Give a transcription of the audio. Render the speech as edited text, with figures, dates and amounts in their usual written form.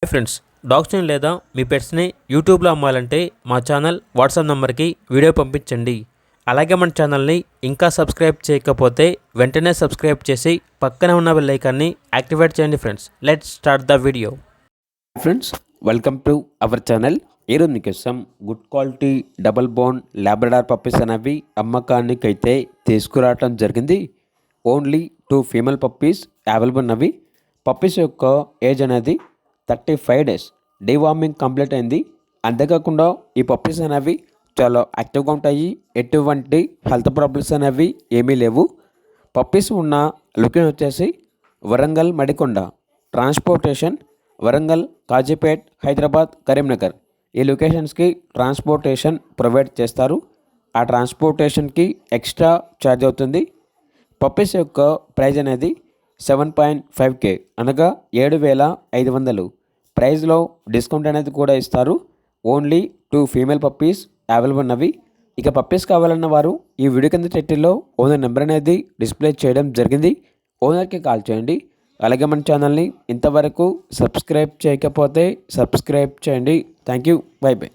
Hi friends, డాగ్స్ని లేదా మీ పెట్స్ని యూట్యూబ్లో అమ్మాలంటే మా ఛానల్ వాట్సాప్ నెంబర్కి వీడియో పంపించండి. అలాగే మన ఛానల్ని ఇంకా సబ్స్క్రైబ్ చేయకపోతే వెంటనే సబ్స్క్రైబ్ చేసి పక్కనే ఉన్న బెల్ ఐకాన్ని యాక్టివేట్ చేయండి. Friends, let's start the video. Friends, welcome to our channel. ఈరోజు మీకోసం good quality double bone Labrador puppies అనేవి అమ్మకానికి అయితే తీసుకురావటం జరిగింది. ఓన్లీ 2 ఫీమేల్ పప్పీస్ అవైలబుల్ ఉన్నవి. పప్పీస్ యొక్క ఏజ్ అనేది 35 డేస్. డీవార్మింగ్ కంప్లీట్ అయింది. అంతేకాకుండా ఈ పప్పీస్ అనేవి చాలా యాక్టివ్గా ఉంటాయి. ఎటువంటి హెల్త్ ప్రాబ్లమ్స్ అనేవి ఏమీ లేవు. పప్పీస్ ఉన్న లొకేషన్ వచ్చేసి వరంగల్ మడికొండ. ట్రాన్స్పోర్టేషన్ వరంగల్, కాజీపేట్, హైదరాబాద్, కరీంనగర్ ఈ లొకేషన్స్కి ట్రాన్స్పోర్టేషన్ ప్రొవైడ్ చేస్తారు. ఆ ట్రాన్స్పోర్టేషన్కి ఎక్స్ట్రా ఛార్జ్ అవుతుంది. పప్పీస్ యొక్క ప్రైజ్ అనేది 7.5K అనగా 7,500. ప్రైజ్లో డిస్కౌంట్ అనేది కూడా ఇస్తారు. ఓన్లీ 2 ఫీమేల్ పప్పీస్ అవైలబుల్ ఉన్నవి. ఇక పప్పీస్ కావాలన్న వారు ఈ వీడియో కింద టైటిల్లో ఓనర్ నెంబర్ అనేది డిస్ప్లే చేయడం జరిగింది. ఓనర్కి కాల్ చేయండి. అలాగే మన ఛానల్ని ఇంతవరకు సబ్స్క్రైబ్ చేయకపోతే సబ్స్క్రైబ్ చేయండి. Thank you. By by.